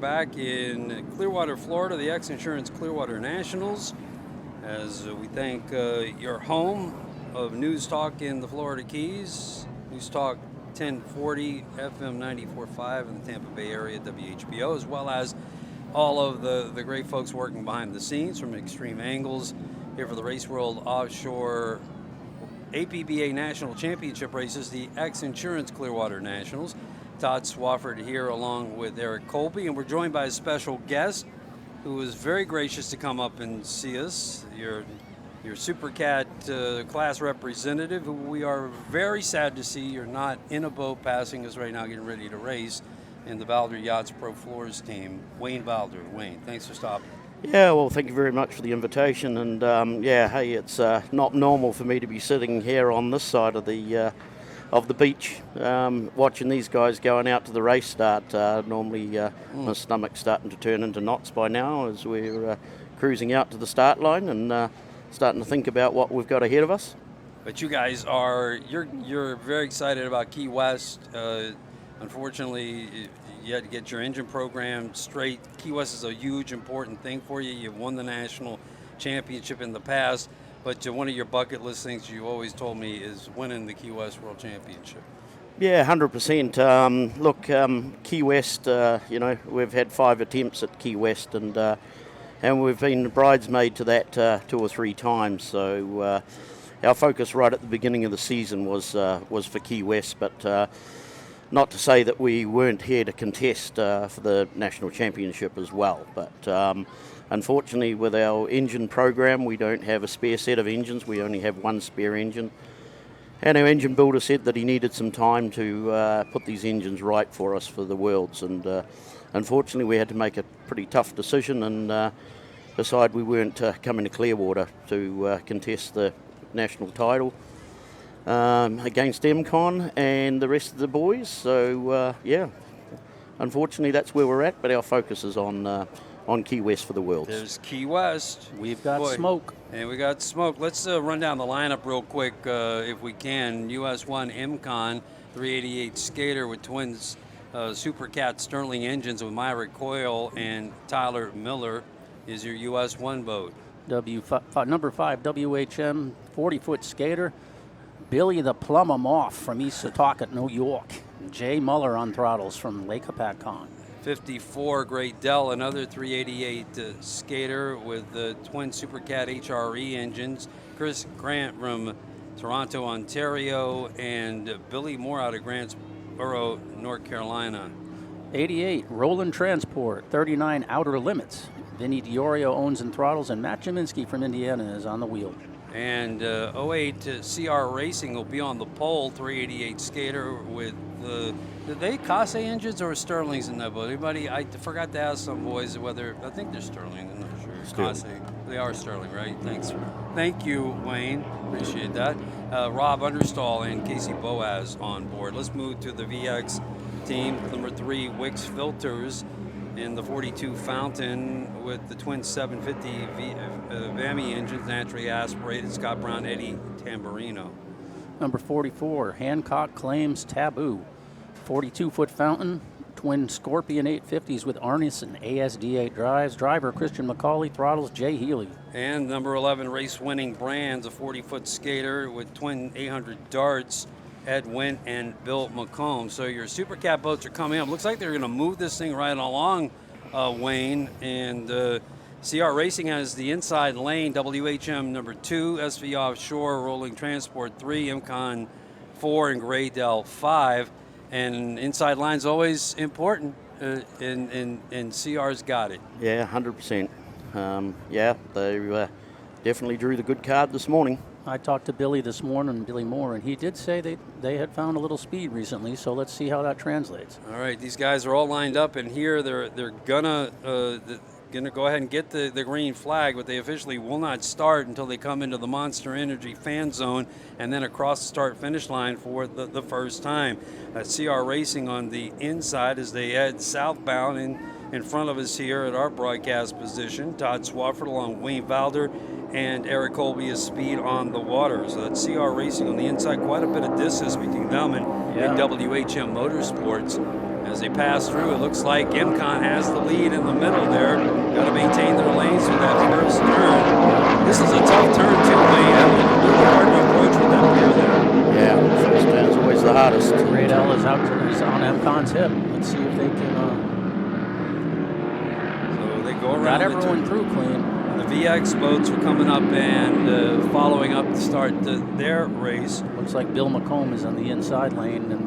back in Clearwater, Florida, the XINSURANCE Clearwater Nationals, as we thank your home of News Talk in the Florida Keys, News Talk 1040, FM 94.5 in the Tampa Bay area, WHBO, as well as all of the great folks working behind the scenes from Extreme Angles here for the Race World Offshore APBA National Championship races, the XINSURANCE Clearwater Nationals. Todd Swafford here along with Eric Colby, and we're joined by a special guest who was very gracious to come up and see us, your SuperCat class representative, who we are very sad to see you're not in a boat passing us right now getting ready to race in the Valder Yachts Pro Floors team. Wayne Valder. Wayne, thanks for stopping. Yeah, well, thank you very much for the invitation. And hey, it's not normal for me to be sitting here on this side of the beach, watching these guys going out to the race start. Normally, my stomach's starting to turn into knots by now as we're cruising out to the start line and starting to think about what we've got ahead of us. But you guys you're very excited about Key West. Unfortunately, you had to get your engine program straight. Key West is a huge, important thing for you. You've won the national championship in the past, but one of your bucket list things you always told me is winning the Key West World Championship. Yeah, 100%. Look, Key West, we've had 5 attempts at Key West, and we've been bridesmaid to that 2 or 3 times. So our focus right at the beginning of the season was for Key West, but not to say that we weren't here to contest for the national championship as well. But unfortunately, with our engine program, we don't have a spare set of engines. We only have 1 spare engine. And our engine builder said that he needed some time to put these engines right for us for the Worlds. And unfortunately, we had to make a pretty tough decision and decide we weren't coming to Clearwater to contest the national title against MCon and the rest of the boys. So, unfortunately, that's where we're at, but our focus is on Key West for the Worlds. There's Key West. We've got smoke. And we got smoke. Let's run down the lineup real quick, if we can. US 1 MCon 388 skater with twins SuperCat Sterling engines with Myrick Coyle and Tyler Miller is your US 1 boat. Number 5 WHM 40-foot skater, Billy the Plumber Moth from East Setauket, New York. Jay Muller on throttles from Lake Hopatcong. 54 Great Dell, another 388 skater with the twin SuperCat HRE engines. Chris Grant from Toronto, Ontario, and Billy Moore out of Grantsboro, North Carolina. 88 Roland Transport, 39 Outer Limits. Vinny Diorio owns and throttles, and Matt Jaminski from Indiana is on the wheel. And 08 CR Racing will be on the pole, 388 skater with did they Kase engines or Sterlings in that boat? Anybody? I forgot to ask some boys whether, I think they're Sterling, I'm not sure. Kase. They are Sterling, right? Thanks. Thank you, Wayne. Appreciate that. Rob Understall and Casey Boaz on board. Let's move to the VX team. Number 3, Wix Filters in the 42 Fountain with the twin 750 VAMI engines, naturally aspirated. Scott Brown, Eddie Tamburino. Number 44, Hancock Claims Taboo. 42-foot Fountain, twin Scorpion 850s with Arnis and ASD8 drives. Driver Christian McCauley, throttles Jay Healy. And number 11, race-winning Brands, a 40-foot skater with twin 800 darts, Ed Wint and Bill McComb. So your SuperCat boats are coming up. Looks like they're going to move this thing right along, Wayne. And CR Racing has the inside lane, WHM number 2, SV Offshore, Rolling Transport 3, MCon 4, and Gray Dell 5. And inside line's always important, and CR's got it. Yeah, 100%. They definitely drew the good card this morning. I talked to Billy this morning, Billy Moore, and he did say they had found a little speed recently, so let's see how that translates. All right, these guys are all lined up, and here they're gonna go ahead and get the green flag, but they officially will not start until they come into the Monster Energy fan zone and then across the start-finish line for the first time. CR Racing on the inside as they head southbound in front of us here at our broadcast position. Todd Swafford along Wayne Valder and Eric Colby is speed on the water. So that's CR Racing on the inside. Quite a bit of distance between them and WHM Motorsports As they pass through, it looks like MCON has the lead in the middle there. Got to maintain their lanes through that first turn. This is a tough turn too, Wayne. Really hard to approach with that pair there. Yeah, first turn's always the hardest. Great L is out is on MCON's hip. Let's see if they can. So they go around. Got everyone through clean. The VX boats are coming up and following up to start their race. Looks like Bill McComb is on the inside lane, and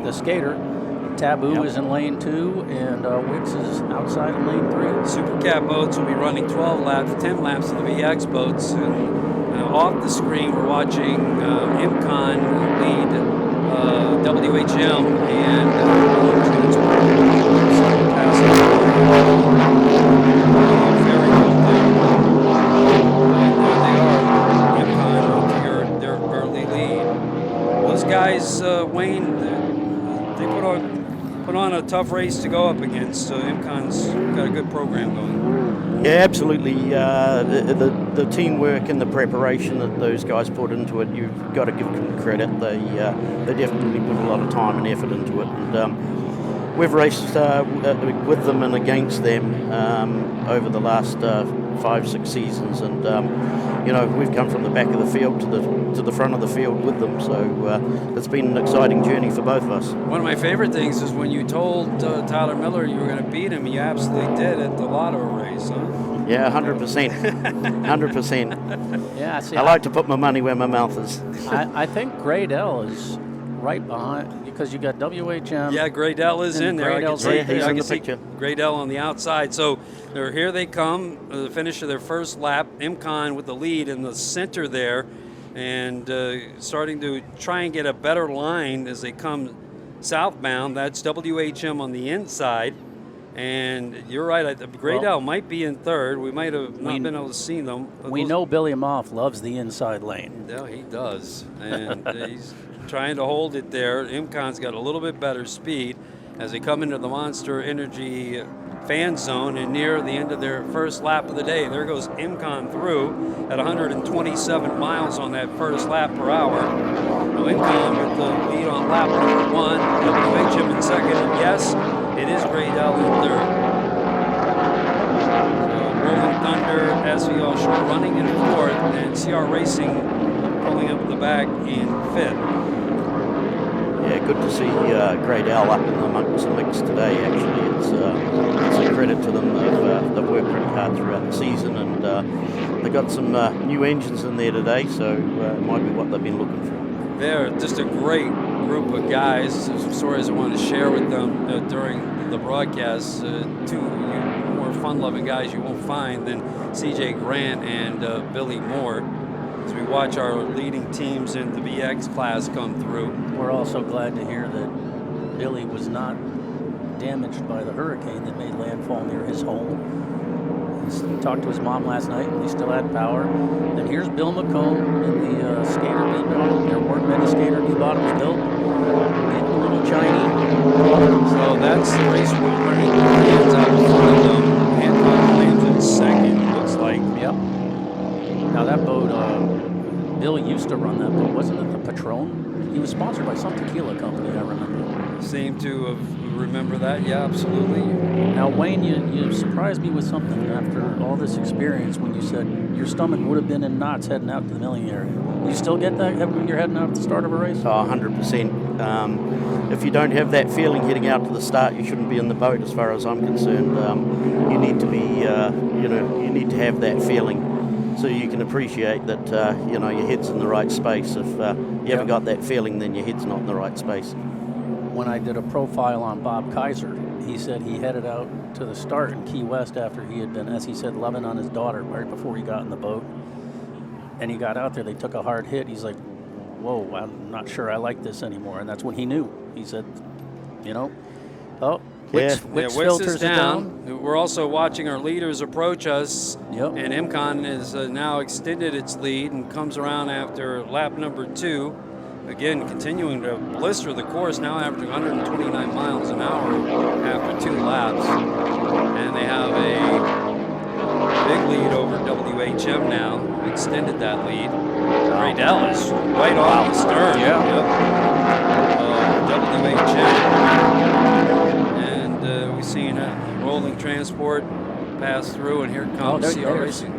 the skater Taboo is in lane 2, and Wicks is outside in lane 3. Super Cat boats will be running 12 laps, 10 laps of the VX boats. And off the screen, we're watching MCON lead WHM and very good there. And there they are, MCON their early lead. Those guys, Wayne, they put on a tough race to go up against. So MCON's got a good program going. Yeah, absolutely. The teamwork and the preparation that those guys put into it, you've got to give them credit. They definitely put a lot of time and effort into it. And we've raced with them and against them over the last 5-6 seasons, and we've come from the back of the field to the front of the field with them. So it's been an exciting journey for both of us. One of my favorite things is when you told Tyler Miller you were going to beat him, and you absolutely did at the Lotto race, huh? Yeah, 100%. 100%. Yeah, see, I like to put my money where my mouth is. I think Great L is right behind, because you got WHM. Yeah, Graydell is in there. I can see, he's I in can the see picture. Graydell on the outside. So here they come, the finish of their first lap. MCON with the lead in the center there, and starting to try and get a better line as they come southbound. That's WHM on the inside. And you're right, Graydell might be in third. We might have not been able to see them. We know Billy Moff loves the inside lane. Yeah, he does. And he's trying to hold it there. MCON's got a little bit better speed as they come into the Monster Energy fan zone and near the end of their first lap of the day. There goes MCON through at 127 miles on that first lap per hour. Now MCON with the lead on lap number 1, WHM in second, and yes, it is Graydell in third. Rolling Thunder, SV Offshore running in fourth, and CR Racing pulling up the back in fifth. Yeah, good to see Graydell up in amongst the mix today. Actually, it's a credit to them. They've worked pretty hard throughout the season, and they've got some new engines in there today, so it might be what they've been looking for. They're just a great group of guys. Some stories I want to share with them during the broadcast. Two more fun-loving guys you won't find than CJ Grant and Billy Moore, as we watch our leading teams in the VX class come through. We're also glad to hear that Billy was not damaged by the hurricane that made landfall near his home. He talked to his mom last night, and he still had power. And here's Bill McComb in the skater knee bottom. There weren't many skater knee bottoms built. Getting a little shiny. So that's the race we're running. Hands out in front of them. Hancock claims in second, looks like. Yep. Now that boat, Bill used to run that boat. Wasn't it the Patron? He was sponsored by some tequila company, I remember. Seem to remember that. Yeah, absolutely. Now, Wayne, you surprised me with something after all this experience when you said your stomach would have been in knots heading out to the milling area. You still get that when you're heading out at the start of a race? Oh, 100%. If you don't have that feeling heading out to the start, you shouldn't be in the boat as far as I'm concerned. You need to be, you need to have that feeling so you can appreciate that, your head's in the right space. If you haven't got that feeling, then your head's not in the right space. When I did a profile on Bob Kaiser, he said he headed out to the start in Key West after he had been, as he said, loving on his daughter right before he got in the boat. And he got out there, they took a hard hit. He's like, whoa, I'm not sure I like this anymore. And that's when he knew. He said, Wicks filters is down. We're also watching our leaders approach us. Yep. And MCON has now extended its lead and comes around after lap number 2. Again, continuing to blister the course, now averaging 129 miles an hour after 2 laps. And they have a big lead over WHM now. Extended that lead. Graydell is right off the stern. Yeah. WHM. And we've seen a rolling transport pass through, and here comes CR Racing.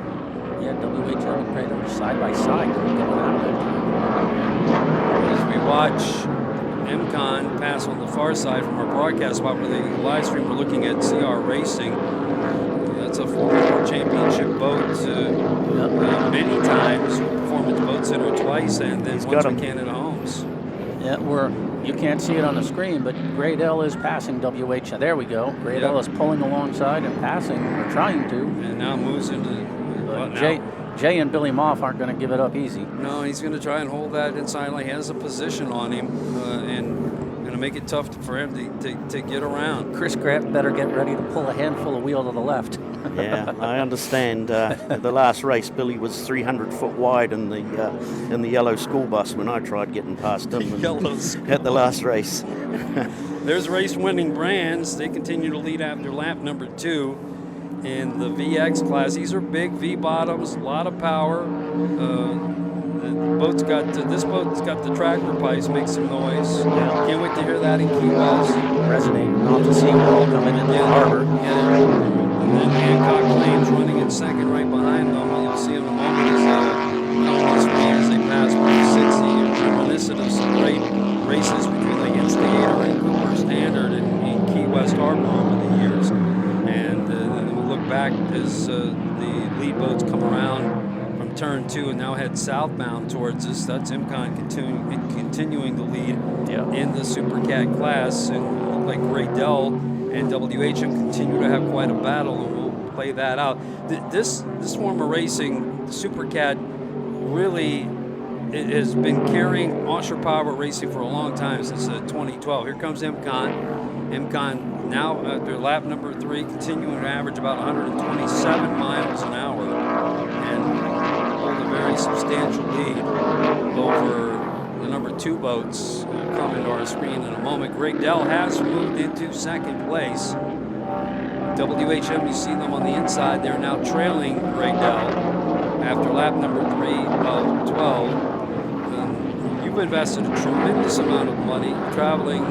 Yeah, WHM and Great Elm side by side. As we watch MCON pass on the far side from our broadcast spot where the live stream, we're looking at CR Racing. That's a former championship boat many times, Performance Boat Center twice, and then once with Canada Homes. Yeah, you can't see it on the screen, but Great L is passing WH. There we go. Great L is pulling alongside and passing, or trying to. And now moves into... Jay and Billy Moff aren't going to give it up easy. No, he's going to try and hold that inside line. He has a position on him, and going to make it tough for him to get around. Chris Grant better get ready to pull a handful of wheel to the left. Yeah, I understand. The last race, Billy was 300 foot wide in the yellow school bus when I tried getting past him at the last race. There's race-winning brands. They continue to lead after lap number 2 in the VX class. These are big V bottoms, a lot of power. This boat's got the tractor pipes, make some noise. Can't wait to hear that in Key West. Resonating off the seawall coming into the harbor. And then Hancock Claims running in second right behind them. You'll see in a moment as they pass 160, reminiscent of some great races between the Instigator and Cooper Standard in Key West Harbor over the years. And then we look back as the lead boats come around from turn 2 and now head southbound towards us. That's MCON continuing the lead in the Super Cat class. And it looked like Great Dell and WHM continue to have quite a battle, and we'll play that out. This form of racing, the Super Cat, really has been carrying offshore power racing for a long time, since 2012. Here comes MCON. MCON now, after lap number 3, continuing to average about 127 miles an hour, and hold a very substantial lead over the number 2 boats coming to our screen in a moment. Great Dell has moved into second place. WHM, you see them on the inside. They're now trailing Great Dell after lap number 3 of 12. You've invested a tremendous amount of money traveling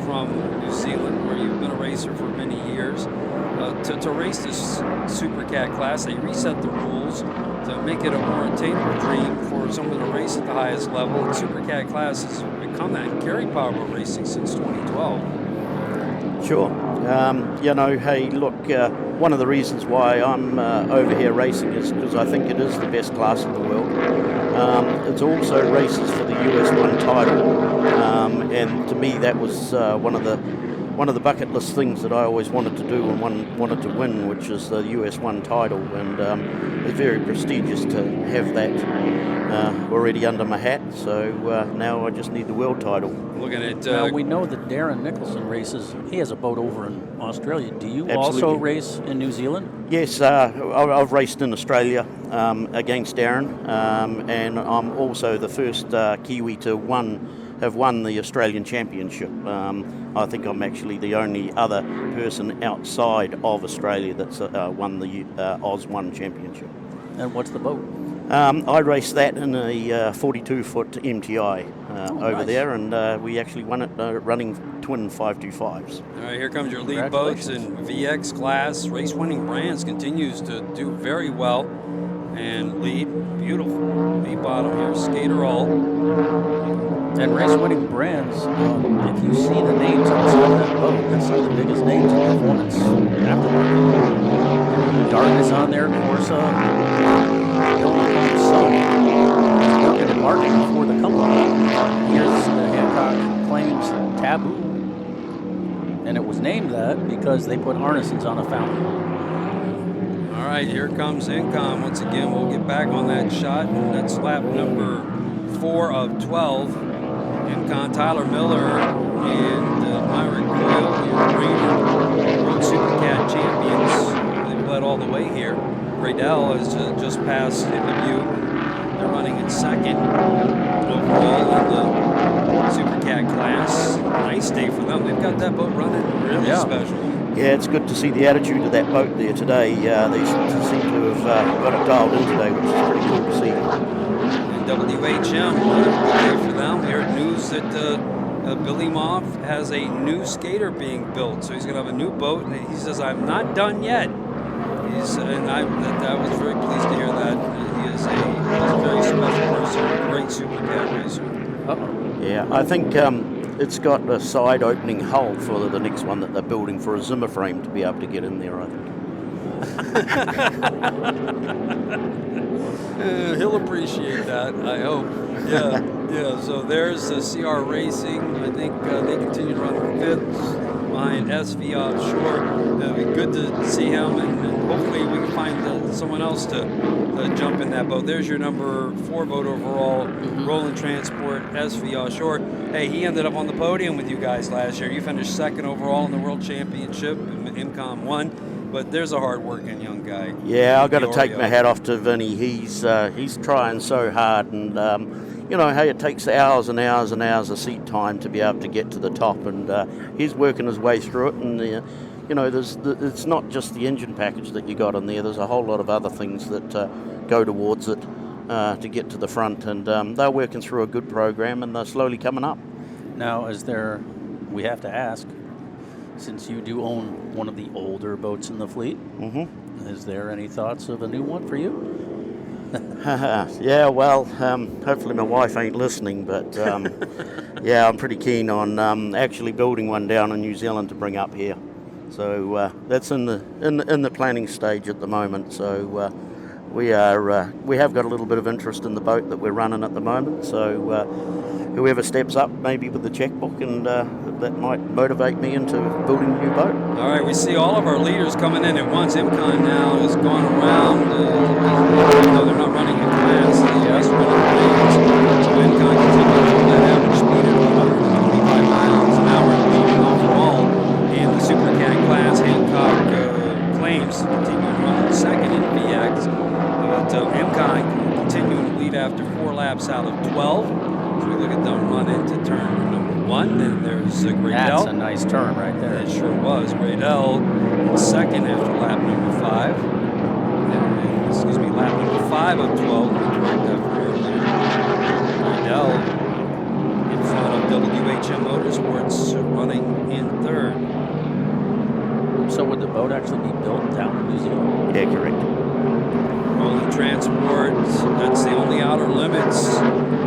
from New Zealand, where you've been a racer for many years, to race this Super Cat class. They reset the rules to make it a more attainable dream for someone to race at the highest level. The Super Cat class has become that carry power racing since 2012. Sure. Hey, look, one of the reasons why I'm over here racing is because I think it is the best class in the world. It's also races for the US1 title, and to me that was one of the bucket list things that I always wanted to do and wanted to win, which is the US1 title, and it's very prestigious to have that already under my hat. So now I just need the world title. Looking at now we know that Darren Nicholson races. He has a boat over in Australia. Do you Absolutely. also race in New Zealand? Yes, I've raced in Australia against Darren, and I'm also the first Kiwi to have won the Australian Championship. I think I'm actually the only other person outside of Australia that's won the Oz1 Championship. And what's the boat? I raced that in a 42-foot MTI over nice. there, and we actually won it running twin 525s. All right, here comes your lead boats in VX class. Race-winning brands continues to do very well and lead. Beautiful lead bottom here, Skater all. And race-winning brands, if you see the names on the side of that boat, that's some of the biggest names in performance aftermarket. Dark is on there, Corsa, working and marketing for the company. Here's the Hancock Claims Taboo. And it was named that because they put Arneson's on a fountain. All right, here comes Incom. Once again, we'll get back on that shot. And that's lap number 4 of 12. Incom, Tyler Miller, and Myron Coyle, your reigning World Super Cat champions. They've led all the way here. Radell has just passed Interview. They're running in second overall in the Super Cat class. Nice day for them. They've got that boat running really special. Yeah, it's good to see the attitude of that boat there today. They seem to have got it dialed in today, which is pretty cool to see. And WHM, good day for them. We heard news that Billy Moff has a new skater being built, so he's going to have a new boat, and he says, "I'm not done yet." I was very pleased to hear that. He is a very special person, great supercat racer. Uh-oh. Yeah, I think it's got a side opening hull for the next one that they're building for a Zimmer frame to be able to get in there, I think. He'll appreciate that, I hope. Yeah. So there's CR Racing. I think they continue to run fifth behind SV Offshore. It'll be good to see him, and hopefully we can find someone else to jump in that boat. There's your number 4 boat overall, Roland Transport, SV Offshore. Hey, he ended up on the podium with you guys last year. You finished 2nd overall in the World Championship, IMCOM 1. But there's a hard-working young guy. Yeah, I've got to take my hat off to Vinny. He's trying so hard, and you know, hey, it takes hours and hours and hours of seat time to be able to get to the top, and he's working his way through it. And you know, it's not just the engine package that you got in there. There's a whole lot of other things that go towards it to get to the front, and they're working through a good program, and they're slowly coming up. Now, we have to ask, since you do own one of the older boats in the fleet, is there any thoughts of a new one for you? Yeah, well, hopefully my wife ain't listening, but yeah, I'm pretty keen on actually building one down in New Zealand to bring up here. So that's in the planning stage at the moment. So we have got a little bit of interest in the boat that we're running at the moment. So whoever steps up, maybe with the checkbook, and that might motivate me into building a new boat. All right, we see all of our leaders coming in at once. IMCON now has gone around. No, they're not running in class. Yes, running lanes. So IMCON continues on that average speed of 125 miles an hour, leading overall in the Supercat class. Hancock claims to continue to run 2nd in VX. But IMCON continuing to lead after 4 laps out of 12. So we look at them run into turn number 1. Then there's Gradell. That's a nice turn right there. It sure was. Gradell in 2nd after lap number 5. Lap number 5 of 12. Gradell in front of WHM Motorsports running in 3rd. So would the boat actually be built down in New Zealand? Yeah, correct. Roland Transport, that's the only outer limits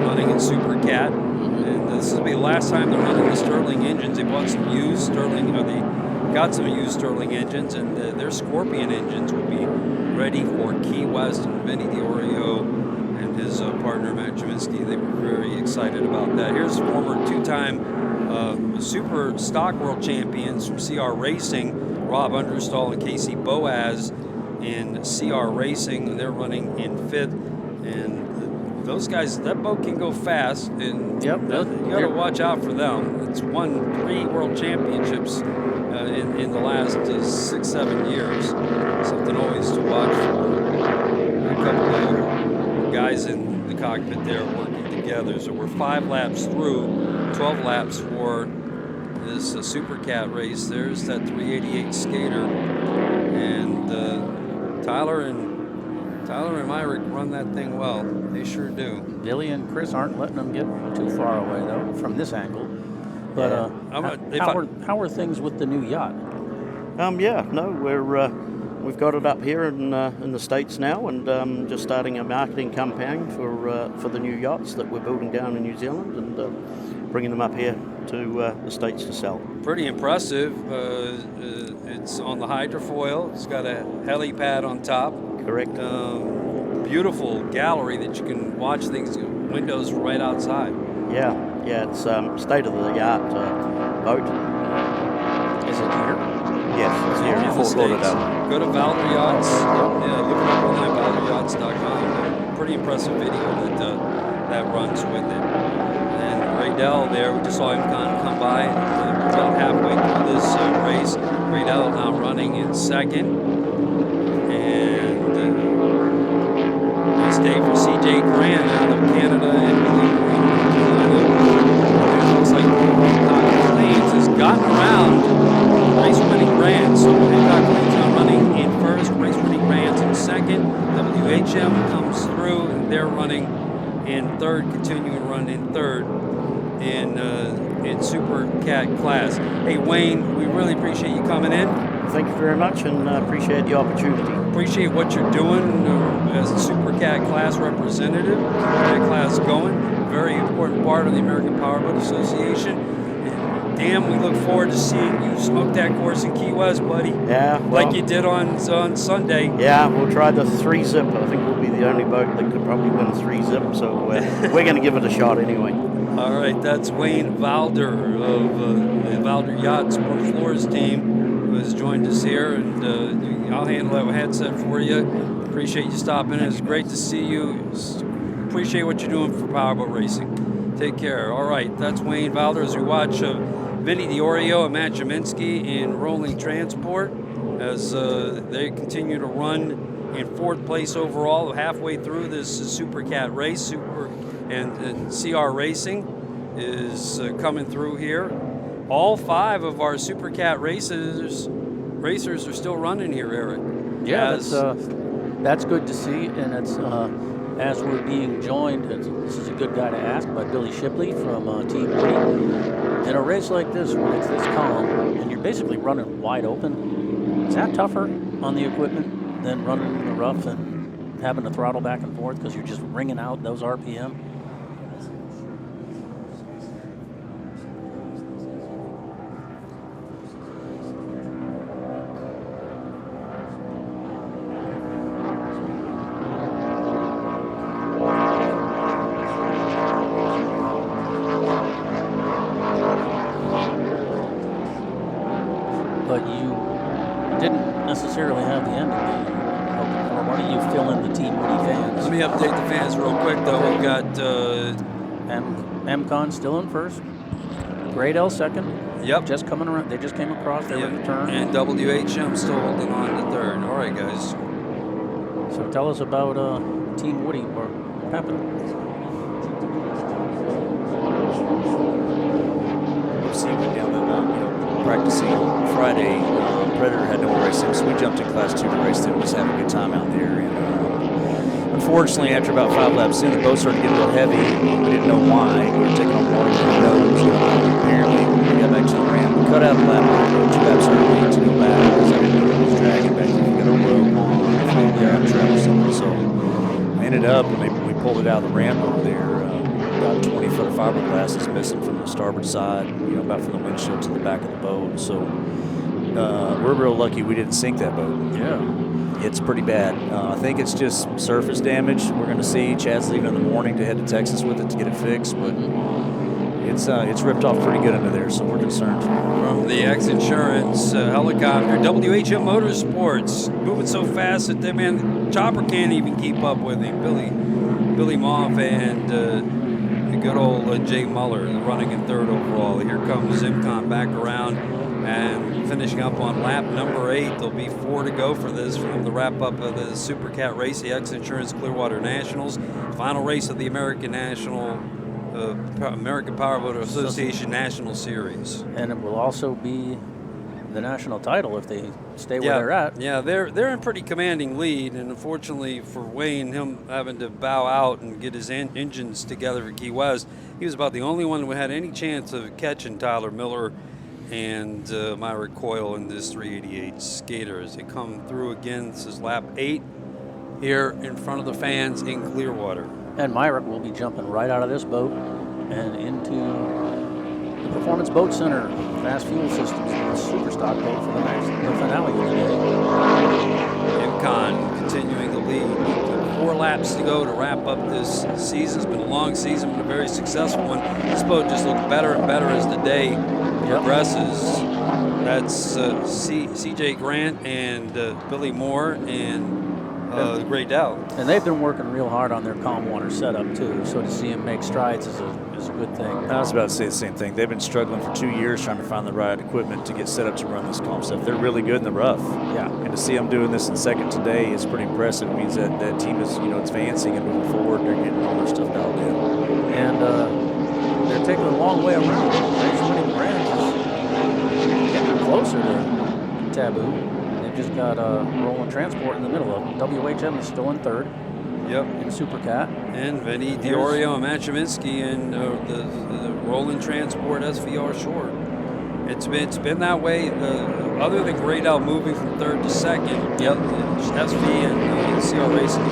running in Supercat. And this will be the last time they're running the Sterling engines. They bought some used Sterling, or they got some used Sterling engines, and their Scorpion engines will be ready for Key West. And Vinny Diorio and his partner Matt Jaminski, they were very excited about that. Here's former 2-time Super Stock World Champions from CR Racing, Rob Understall and Casey Boaz in CR Racing. They're running in 5th, and those guys, that boat can go fast, and yep, you got to watch out for them. It's won 3 world championships in the last 6-7 years. Something always to watch for. A couple of guys in the cockpit there working together. So we're 5 laps through, 12 laps for this Supercat race. There's that 388 skater, and Tyler and Myrick run that thing well. They sure do. Billy and Chris aren't letting them get too far away, though, from this angle. But how are things with the new yacht? Yeah, no, we've got it up here in the States now, and just starting a marketing campaign for the new yachts that we're building down in New Zealand, and bringing them up here to the States to sell. Pretty impressive. It's on the hydrofoil. It's got a helipad on top. Correct. Beautiful gallery that you can watch things, windows right outside. Yeah, it's state-of-the-art boat. Is it here? Yes, it's here in Fort Lauderdale. Go to Valerie Yachts. Yeah, look it up online, ValerieYachts.com. Pretty impressive video that runs with it. And Gradell there, we just saw him come by about halfway through this race. Gradell now running in 2nd. And nice day for CJ Grant out of Canada and it looks like Hancock Claims has gotten around race-winning Grant. So Hancock Claims now running in 1st, race-winning Grant's in 2nd. WHM comes through, and they're running in 3rd, continuing to run in 3rd. And in Super Cat class. Hey, Wayne, we really appreciate you coming in. Thank you very much, and appreciate the opportunity. Appreciate what you're doing as a Super Cat class representative. Keep that class going. Very important part of the American Powerboat Association. And damn, we look forward to seeing you smoke that course in Key West, buddy. Yeah, well, like you did on Sunday. Yeah, we'll try the 3-zip. I think we'll be the only boat that could probably win 3-zip, so we're going to give it a shot anyway. All right, that's Wayne Valder of the Valder Yachts Port Floors team, who has joined us here, and I'll handle that headset for you. Appreciate you stopping in. It's great to see you. Appreciate what you're doing for powerboat racing. Take care. All right, that's Wayne Valder as we watch Vinny Diorio and Matt Jaminski in Rolling Transport as they continue to run in 4th place overall, halfway through this Super Cat race. And CR Racing is coming through here. All 5 of our Super Cat racers are still running here, Eric. Yeah, that's good to see, and it's as we're being joined. This is a good guy to ask, by Billy Shipley from Team Woody. In a race like this, when it's this calm and you're basically running wide open, is that tougher on the equipment than running in the rough and having to throttle back and forth because you're just wringing out those RPM? But you didn't necessarily have the ending that you were hoping for. Why don't you fill in the Team Woody fans? Let me update the fans real quick, though. We've got MCon still in first. Great L second. Yep. Just coming around. They just came across. They were in the turn. And WHM still holding on to 3rd. All right, guys. So tell us about Team Woody. What happened? See, went down and practicing Friday. Predator had no race him, so we jumped in Class 2 to race them. Just have a good time out there. And unfortunately, after about 5 laps in, the boat started getting a little heavy. We didn't know why. We were taking on water from the nose. Apparently, we got back to the ramp. We cut out a lap, 2 laps early to go back because I didn't know it was dragging back. We got a rope on the grab track or something. So I ended up, and we pulled it out of the ramp over there. About 20 foot of fiberglass is missing from the starboard side, about from the windshield to the back of the boat. So we're real lucky we didn't sink that boat. Yeah. It's pretty bad. I think it's just surface damage. We're going to see. Chad's leaving in the morning to head to Texas with it to get it fixed, but it's ripped off pretty good under there, so we're concerned. From the X Insurance helicopter, WHM Motorsports, moving so fast that chopper can't even keep up with him. Billy Moff and the good old Jay Muller running in 3rd overall. Here comes Zimcon back around and finishing up on lap number 8. There'll be 4 to go for this from the wrap up of the Super Cat race, the X Insurance Clearwater Nationals, final race of the American Powerboat Association National Series. And it will also be the national title if they stay where they're at. Yeah, they're in pretty commanding lead, and unfortunately for Wayne, him having to bow out and get his engines together for Key West, he was about the only one who had any chance of catching Tyler Miller and Myra Coyle in this 388 skater as they come through again. This is lap 8 here in front of the fans in Clearwater. And Myrick will be jumping right out of this boat and into the Performance Boat Center, Fast Fuel Systems, the super stock boat for the finale of the day. MCon continuing the lead. 4 laps to go to wrap up this season. It's been a long season, but a very successful one. This boat just looks better and better as the day progresses. That's CJ Grant and Billy Moore and Gray Dow. And they've been working real hard on their calm water setup too, so to see them make strides is a good thing. I was about to say the same thing. They've been struggling for 2 years trying to find the right equipment to get set up to run this calm stuff. They're really good in the rough. Yeah. And to see them doing this in second today is pretty impressive. It means that that team is, it's advancing and moving forward. They're getting all their stuff dialed in. And they're taking a long way around. There's winning brands getting closer to Taboo. They've just got Rolling Transport in the middle of them. WHM is still in 3rd. Yep. in Super Cat. And Vinny Here's- Diorio and Matt Cheminsky in the Rolling Transport SVR Short. It's been that way. Other than grayed out moving from third to second. Yep. SV and CR Racing.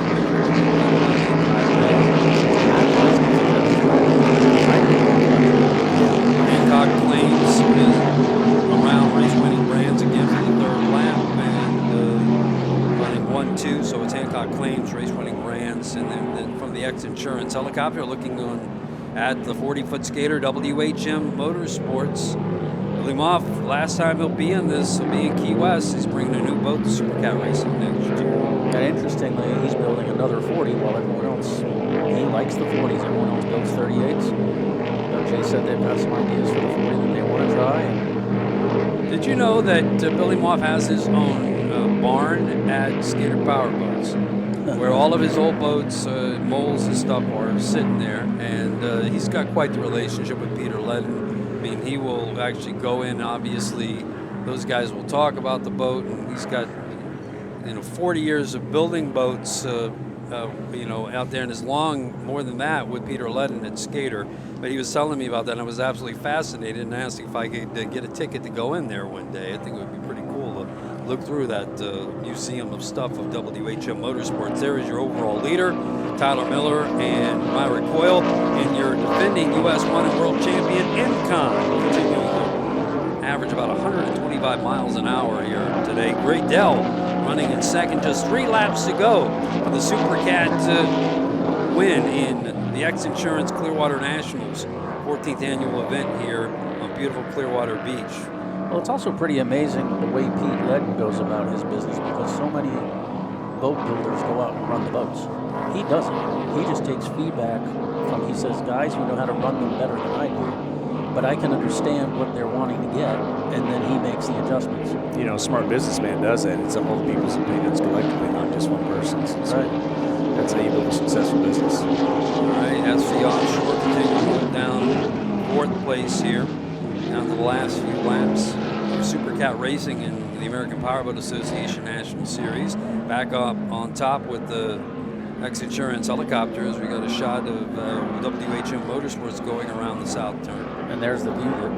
Hancock claims around race-winning brands again for the third lap and running 1-2. So it's Hancock claims race-winning brands, and then from the X Insurance helicopter looking at the 40-foot skater WHM Motorsports. Billy Moff, last time he'll be in this will be in Key West. He's bringing a new boat to Super Cat Racing next year. And interestingly, he's building another 40 while everyone else, he likes the 40s. Everyone else builds 38s. Jay said they've got some ideas for the 40 that they want to try. Did you know that Billy Moff has his own barn at Skater Power Boats, where all of his old boats, moles and stuff are sitting there, and he's got quite the relationship with Peter Ledden. I mean, he will actually go in, obviously, those guys will talk about the boat, and he's got, 40 years of building boats, out there, and as long, more than that, with Peter Ledden at Skater. But he was telling me about that, and I was absolutely fascinated and asked if I could get a ticket to go in there one day. I think it would be pretty cool to look through that museum of stuff of WHM Motorsports. There is your overall leader, Tyler Miller and Myra Coyle, and your defending U.S. 1 and world champion, MCON, continuing to average about 125 miles an hour here today. Great Dell running in second, just 3 laps to go for the Super Cat win in the X Insurance Clearwater Nationals, 14th annual event here on beautiful Clearwater Beach. Well, it's also pretty amazing the way Pete Ledden goes about his business, because so many boat builders go out and run the boats. He doesn't. He just takes feedback from, he says, guys who know how to run them better than I do, but I can understand what they're wanting to get, and then he makes the adjustments. A smart businessman does that. It's all people's opinions collectively, not just one person's. So Right. that's how you build a successful business. All right, SV Offshore continuing down 4th place here, down to the last few laps. Super Cat Racing in the American Powerboat Association National Series. Back up on top with the X Insurance helicopters. We got a shot of WHM Motorsports going around the south turn. And there's the view that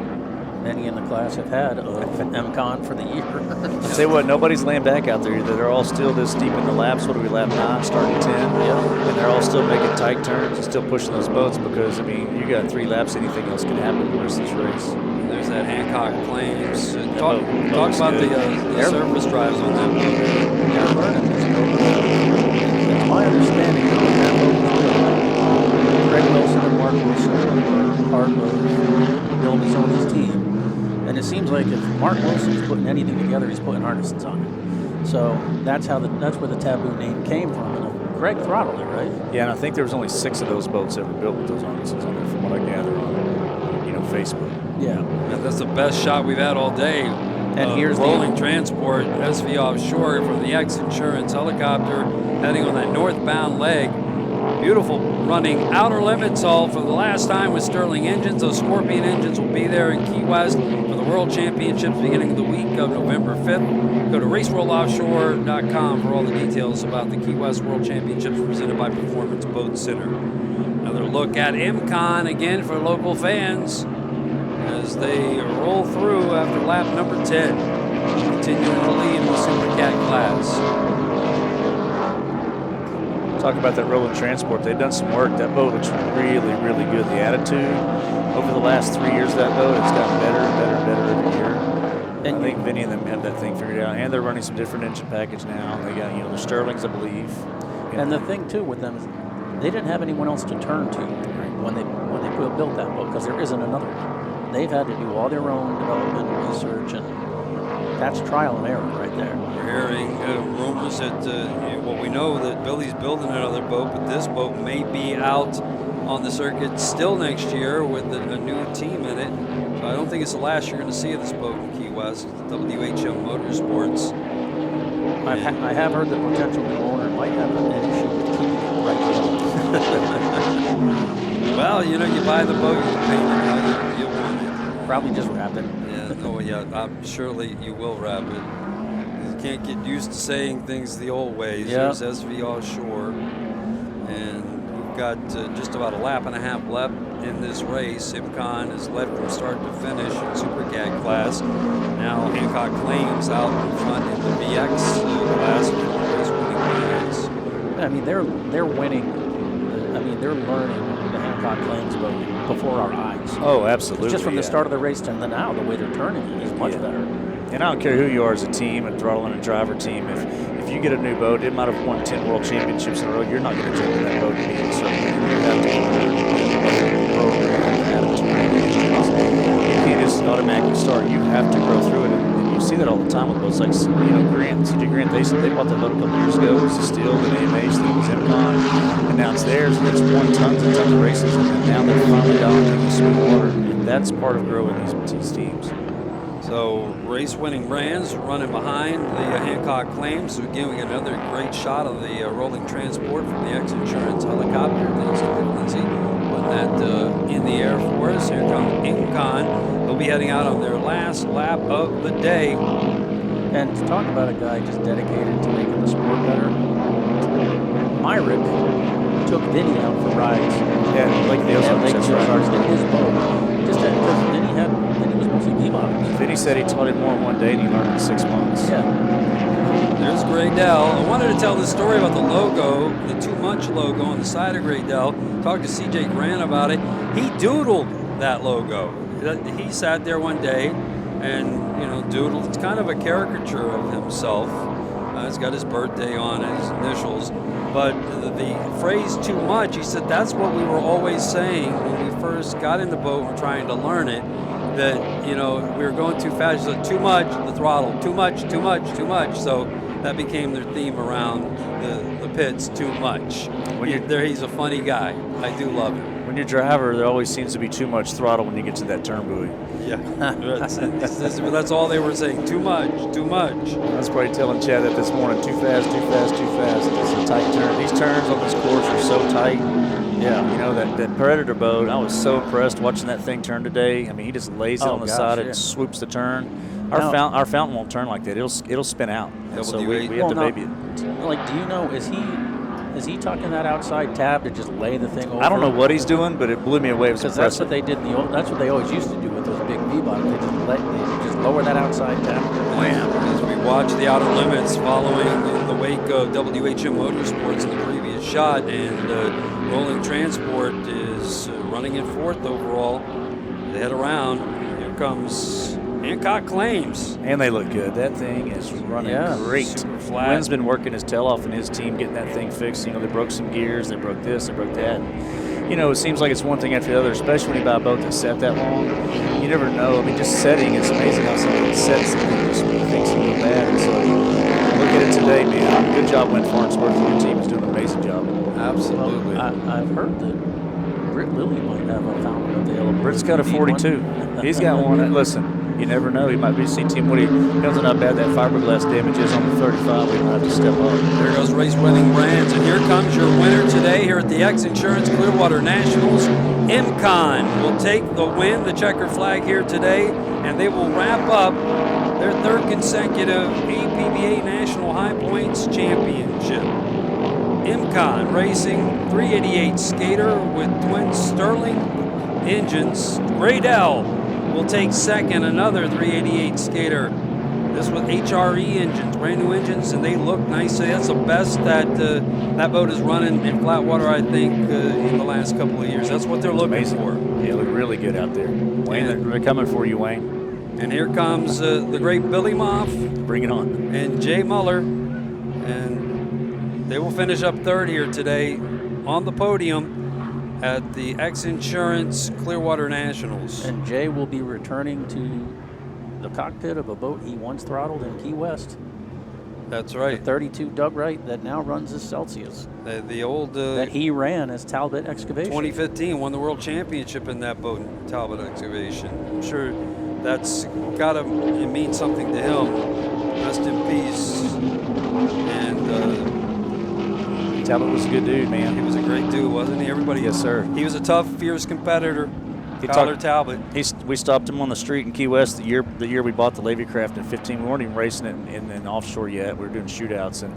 many in the class have had of MCON for the year. I'll tell you what, nobody's laying back out there. They're all still this deep in the laps. What are we, lap 9, starting 10? Yeah. And they're all still making tight turns and still pushing those boats because, you got 3 laps, anything else can happen in the rest of this race. There's that Hancock Claims. Talk boat's about good. the surface drives on that boat. They're learning this boat. It's my understanding that when that boat was built, Greg Wilson and Mark Wilson were part of Bill Mazzoni's team. And it seems like if Mark Wilson's putting anything together, he's putting harnesses on it. So that's where the Taboo name came from. And Greg throttled it, right? Yeah, and I think there was only 6 of those boats ever built with those harnesses on there, from what I gather on, Facebook. Yeah. And that's the best shot we've had all day. And here's the Rolling Transport, SV Offshore from the X Insurance helicopter heading on that northbound leg. Beautiful running outer limits all for the last time with Sterling engines. Those Scorpion engines will be there in Key West for the World Championships beginning the week of November 5th. Go to raceworldoffshore.com for all the details about the Key West World Championships presented by Performance Boat Center. Another look at MCON again for local fans as they roll through after lap number 10, continuing to lead in the Super Cat class. Talk about that Rolling Transport. They've done some work. That boat looks really, really good. The attitude over the last 3 years of that boat, it's gotten better and better and better every year. And I think Vinny and them have that thing figured out. And they're running some different engine package now. They got, the Sterlings, I believe. And the thing, too, with them is they didn't have anyone else to turn to when they built that boat, because there isn't another one. They've had to do all their own development and research, and that's trial and error right there. We're hearing rumors that, we know that Billy's building another boat, but this boat may be out on the circuit still next year with a new team in it. So I don't think it's the last you're going to see of this boat in Key West. WHM Motorsports. I have heard the potential new owner might have an issue with keeping it right now. Well, you buy the boat, you paint it how you want it. Probably just wrap it. Surely you will wrap it. You can't get used to saying things the old ways. Yeah. There's SV Offshore. We've got just about a lap and a half left in this race. Imcon has led from start to finish in Super CAT class. Now Hancock Claims out in front in the VX class with race-winning brands. I mean, they're winning. I mean, they're learning the Hancock Claims boat before our eyes. Oh, absolutely. Just from the start of the race to now, the way they're turning it is much better. And I don't care who you are as a team, a throttle and a driver team. If you get a new boat, it might have won 10 world championships in a row. You're not going to jump in that boat and be in certain. You have to program. You can't just automatically start. You have to grow through it. And you see that all the time with boats like Grant, CJ Grant. They bought that boat a couple years ago. It was a Steel, the AMH, then it was Imcon, and now it's theirs. And it's won tons and tons of races. And now they're finally dominating Sweetwater. And that's part of growing these teams. So race-winning brands running behind the Hancock Claims. So again, we get another great shot of the rolling transport from the X-Insurance helicopter. Thanks to Rick Lindsay putting that in the air for us. Here comes Imcon. They'll be heading out on their last lap of the day. And to talk about a guy just dedicated to making the sport better, Myrick took Vinny out for rides. Yeah, like the Ozarks in his boat. Just because Vinny was mostly bebop. Vinny said he taught him more in one day than he learned in 6 months. Yeah. There's Graydell. I wanted to tell this story about the logo, the Too Much logo on the side of Graydell. Talked to CJ Grant about it. He doodled that logo. He sat there one day and, doodled. It's kind of a caricature of himself. He's got his birthday on it, his initials. But the phrase too much, he said that's what we were always saying when we first got in the boat and were trying to learn it. That, we were going too fast. So too much, the throttle. Too much, too much, too much. So that became their theme around the pits, too much. He's a funny guy. I do love him. When you're a driver, there always seems to be too much throttle when you get to that turn buoy. Yeah, that's all they were saying. Too much, too much. I was probably telling Chad that this morning. Too fast, too fast, too fast. It's a tight turn. These turns on this course are so tight. Yeah. That Predator boat, I was so impressed watching that thing turn today. I mean, he just lays it on the side and swoops the turn. Our fountain won't turn like that. It'll spin out. So we have to baby it. Like, do you know, is he tucking that outside tab to just lay the thing over? I don't know what he's doing, but it blew me away. Because that's what they did. That's what they always used to do with those big V-bottoms. They just lower that outside tab. Wham! As we watch the Outer Limits following in the wake of WHM Motorsports in the previous shot, and Rolling Transport is running in fourth overall. They head around. Here comes Hancock Claims. And they look good. That thing is running great. Super flat. Wynn's been working his tail off in his team getting that thing fixed. They broke some gears. They broke this. They broke that. It seems like it's one thing after the other, especially when you buy a boat that's set that long. You never know. I mean, just setting, it's amazing how something sets and just makes it go bad. And so look at it today, man. Good job, Wynn Farnsworth. Your team is doing an amazing job. Absolutely. Well, I've heard that Britt Lilly might have a fountain available. Britt's got a 42. He's got one. Listen. You never know. He might be see Team Woody. Depends on how bad that fiberglass damage is on the 35. We might have to step up. There goes race-winning brands, and here comes your winner today here at the X-Insurance Clearwater Nationals. Imcon will take the win, the checker flag here today, and they will wrap up their third consecutive APBA National High Points Championship. Imcon Racing 388 skater with twin Sterling engines. Graydell will take second, another 388 skater. This with HRE engines, brand new engines, and they look nice. So that's the best that that boat is running in flat water, I think, in the last couple of years. That's what they're looking for. They look really good out there. Wayne, they're coming for you, Wayne. And here comes the great Billy Moff. Bring it on. And Jay Muller. And they will finish up third here today on the podium at the X-Insurance Clearwater Nationals. And Jay will be returning to the cockpit of a boat he once throttled in Key West. That's right. The 32 Doug Wright that now runs as Celsius. The old... that he ran as Talbot Excavation. 2015, won the world championship in that boat, Talbot Excavation. I'm sure that's got to mean something to him. Rest in peace. And... Talbot was a good dude, man. He was a great dude, wasn't he? Everybody. Yes, sir. He was a tough, fierce competitor. Tyler Talbot. We stopped him on the street in Key West the year we bought the Levy craft in 15. We weren't even racing it in offshore yet. We were doing shootouts, and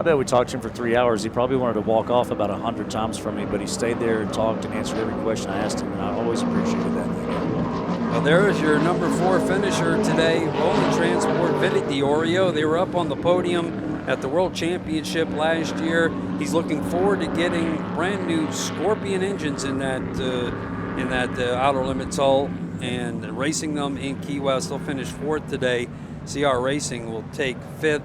I bet we talked to him for 3 hours. He probably wanted to walk off about 100 times from me, but he stayed there and talked and answered every question I asked him, and I always appreciated that. Well, there is your number 4 finisher today, Roland Transport Vidi Diorio. They were up on the podium at the World Championship last year. He's looking forward to getting brand new Scorpion engines in that outer limits hull and racing them in Key West. They'll finish 4th today. CR Racing will take 5th.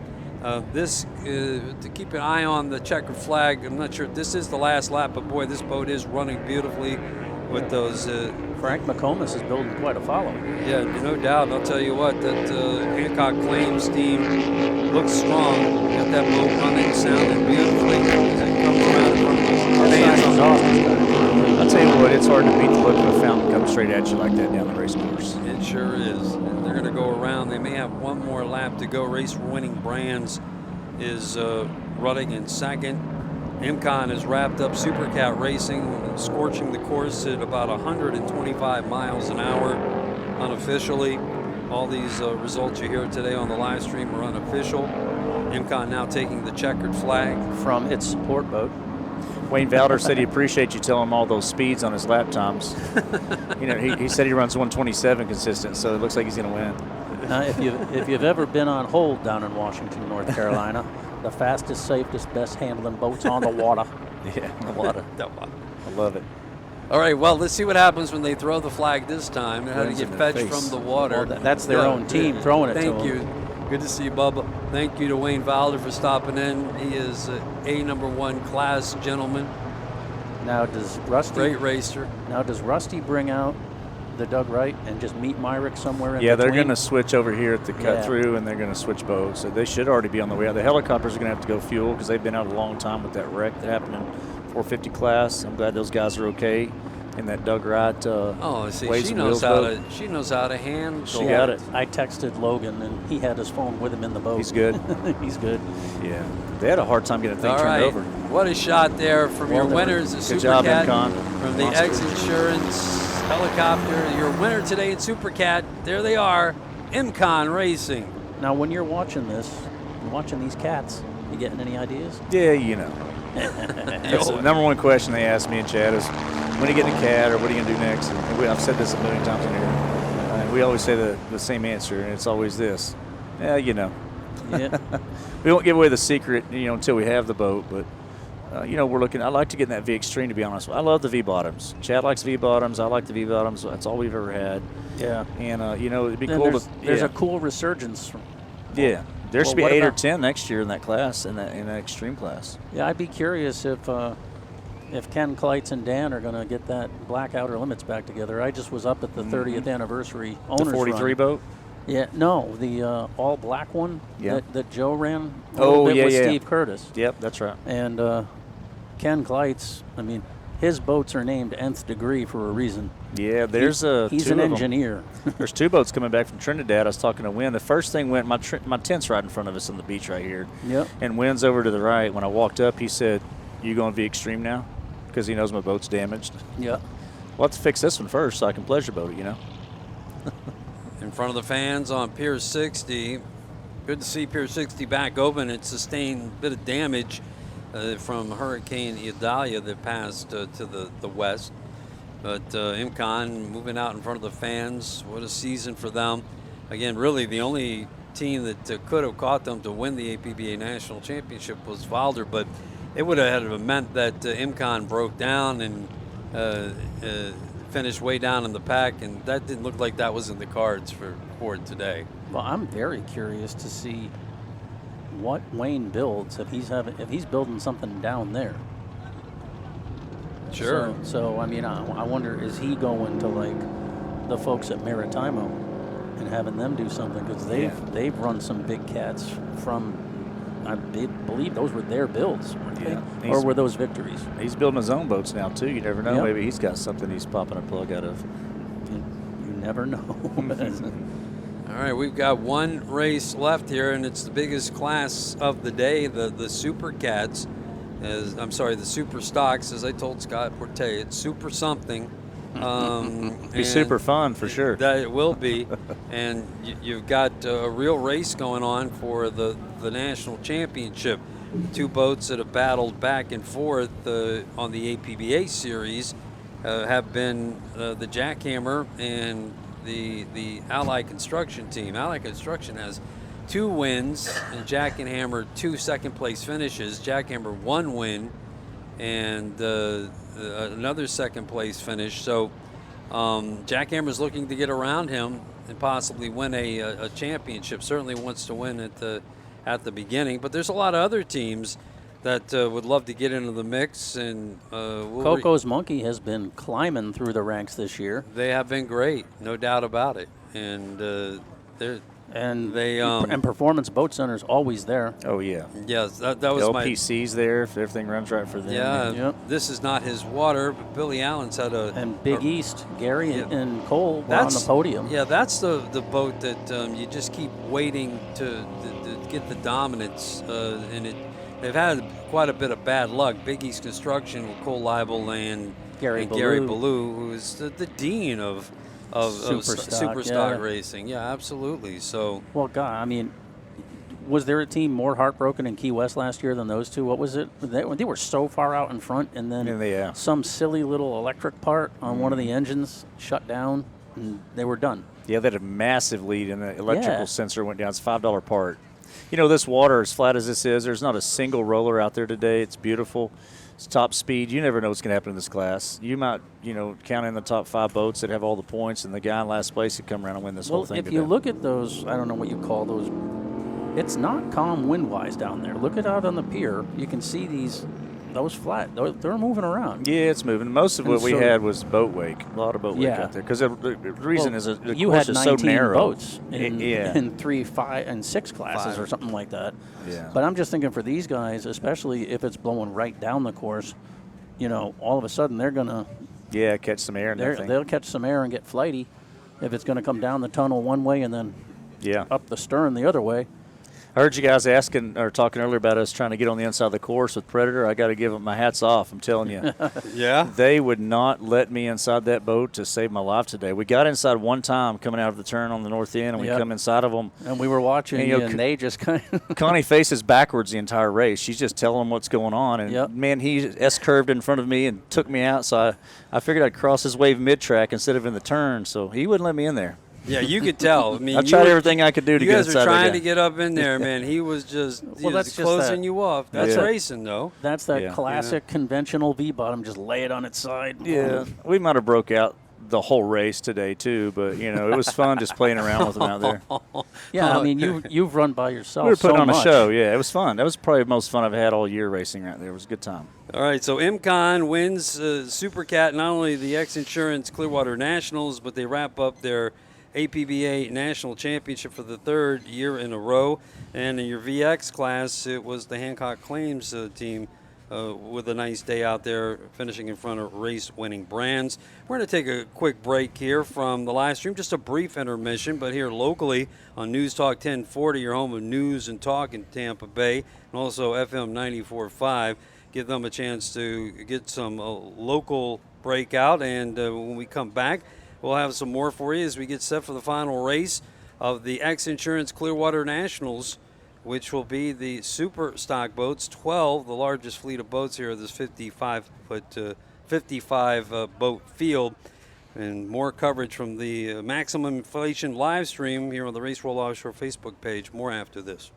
To keep an eye on the checkered flag. I'm not sure this is the last lap, but boy, this boat is running beautifully with those. Frank McComas is building quite a following. Yeah, no doubt. I'll tell you what, that Hancock Claims team looks strong. Got that boat running, sounding beautifully as it comes around in front of us. I'll tell you what, it's hard to beat the look of a fountain come straight at you like that down the race course. It sure is. And they're going to go around. They may have one more lap to go. Race Winning Brands is running in 2nd. MCON has wrapped up Supercat Racing, scorching the course at about 125 miles an hour unofficially. All these results you hear today on the live stream are unofficial. MCON now taking the checkered flag from its support boat. Wayne Valder said he appreciates you telling him all those speeds on his lap times. He said he runs 127 consistent, so it looks like he's going to win. If you've ever been on hold down in Washington, North Carolina, the fastest, safest, best handling boats on the water. Yeah, the water. I love it. All right, well, let's see what happens when they throw the flag this time. They had to get fetched from the water. Well, that's their own team throwing it to them. Thank you. Good to see you, Bubba. Thank you to Wayne Valder for stopping in. He is a number 1 class gentleman. Now does Rusty? Great racer. Now does Rusty bring out the Doug Wright and just meet Myrick somewhere in between? between? They're going to switch over here at the cut through, and they're going to switch boats. So they should already be on the way out. The helicopters are going to have to go fuel because they've been out a long time with that wreck that happened in 450 class. I'm glad those guys are okay. In that Doug Wright. She knows how to handle. She got it. I texted Logan, and he had his phone with him in the boat. He's good. He's good. Yeah, they had a hard time getting the thing turned over. What a shot there from your winners, the Supercat, from the X Insurance helicopter. Your winner today in Supercat. There they are, MCON Racing. Now, when you're watching this, watching these cats, you getting any ideas? Yeah, That's the number 1 question they ask me in chat is, when are you getting a cat, or what are you going to do next? And I've said this a million times in here. And we always say the same answer, and it's always this. Yeah. Yeah. We won't give away the secret, until we have the boat. But, we're looking. I like to get in that V Extreme, to be honest. I love the V bottoms. Chad likes V bottoms. I like the V bottoms. That's all we've ever had. Yeah. And it'd be cool There's a cool resurgence. Yeah. There should be 8 or 10 next year in that class, in that Extreme class. Yeah, I'd be curious if Ken Kleitz and Dan are going to get that black outer limits back together. I just was up at the 30th anniversary owners The 43 run. boat? Yeah, no, the all black one that Joe ran with Steve Curtis. Yep, that's right. And Ken Kleitz, his boats are named Nth Degree for a reason. Yeah, he's an engineer. There's 2 boats coming back from Trinidad. I was talking to Wynn. The first thing went, my tent's right in front of us on the beach right here. Yep. And Wynn's over to the right. When I walked up, he said, "You going to be Extreme now?" Because he knows my boat's damaged. Yeah. We'll have to fix this one first so I can pleasure boat it, In front of the fans on Pier 60. Good to see Pier 60 back open. It sustained a bit of damage from Hurricane Idalia that passed to the west. But MCON moving out in front of the fans. What a season for them. Again, really the only team that could have caught them to win the APBA National Championship was Valder, but it would have meant that MCON broke down and finished way down in the pack, and that didn't look like that was in the cards for Ford today. Well, I'm very curious to see what Wayne builds if he's building something down there. Sure. So I wonder, is he going to like the folks at Maritimo and having them do something, because they've run some big cats from. I believe those were their builds, weren't they? Or were those victories? He's building his own boats now too. You never know. Yep. Maybe he's got something he's popping a plug out of. You never know. All right, we've got 1 race left here, and it's the biggest class of the day, the Super Cats. The Super Stocks, as I told Scott Porte, it's super something. Be super fun for sure. That it will be, and you've got a real race going on for the national championship. The two boats that have battled back and forth on the APBA series have been the Jackhammer and the Ally Construction team. Ally Construction has 2 wins, and Jackhammer 2 second-place finishes. Jackhammer 1 win and another second-place finish. So Jackhammer's looking to get around him and possibly win a championship. Certainly wants to win at the beginning, but there's a lot of other teams that would love to get into the mix. And Coco's Monkey has been climbing through the ranks this year. They have been great, no doubt about it. And and Performance Boat Center's always there. Oh, yeah. Yes, that was LPC's there if everything runs right for them. Yeah, Yep. This is not his water, but Billy Allen's had And Big East, Gary and Cole were on the podium. Yeah, that's the boat that you just keep waiting to get the dominance, and they've had quite a bit of bad luck. Big East Construction with Cole Leibel and Gary Ballou, who is the dean of Superstock racing. Yeah, absolutely. So, well, God, I mean, was there a team more heartbroken in Key West last year than those two? What was it? They were so far out in front, and then some silly little electric part on one of the engines shut down, and they were done. Yeah, they had a massive lead, and the electrical sensor went down. It's $5 part. You know, this water, as flat as this is, there's not a single roller out there today. It's beautiful. It's top speed. You never know what's going to happen in this class. You might, count in the top 5 boats that have all the points, and the guy in last place could come around and win this whole thing. If you look at those, I don't know what you call those, it's not calm wind-wise down there. Look at out on the pier. You can see those flat. They're moving around. Yeah, it's moving. Most of what we had was boat wake. A lot of boat wake out there. Because the reason is the course is so narrow. Boats in 3, 5, and 6 classes or something like that. Yeah. But I'm just thinking for these guys, especially if it's blowing right down the course, all of a sudden they're going to catch some air. They'll catch some air and get flighty if it's going to come down the tunnel one way and then up the stern the other way. I heard you guys asking or talking earlier about us trying to get on the inside of the course with Predator. I got to give them my hats off. I'm telling you. Yeah. They would not let me inside that boat to save my life today. We got inside one time coming out of the turn on the north end, and we come inside of them. And we were watching, and they just kind of. Connie faces backwards the entire race. She's just telling them what's going on. And, man, he S-curved in front of me and took me out. So I figured I'd cross his wave mid-track instead of in the turn. So he wouldn't let me in there. Yeah, you could tell. I mean, I tried everything I could do to get inside. You guys were trying to get up in there, man. He was just closing you off. That's racing, though. That's that classic conventional V-bottom. Just lay it on its side. Yeah, we might have broke out the whole race today too, but it was fun just playing around with them out there. Yeah, I mean you've run by yourself. We were putting on a show. Yeah, it was fun. That was probably the most fun I've had all year racing right there. It was a good time. All right, so MCon wins Super Cat, not only the X Insurance Clearwater Nationals, but they wrap up their APBA National Championship for the 3rd year in a row. And in your VX class, it was the Hancock Claims team with a nice day out there, finishing in front of race-winning brands. We're going to take a quick break here from the live stream, just a brief intermission, but here locally on News Talk 1040, your home of news and talk in Tampa Bay, and also FM 94.5. Give them a chance to get some local breakout, and when we come back, we'll have some more for you as we get set for the final race of the X Insurance Clearwater Nationals, which will be the super stock boats, 12, the largest fleet of boats here, this 55 boat field. And more coverage from the Maximum Inflation live stream here on the Race World Offshore Facebook page. More after this.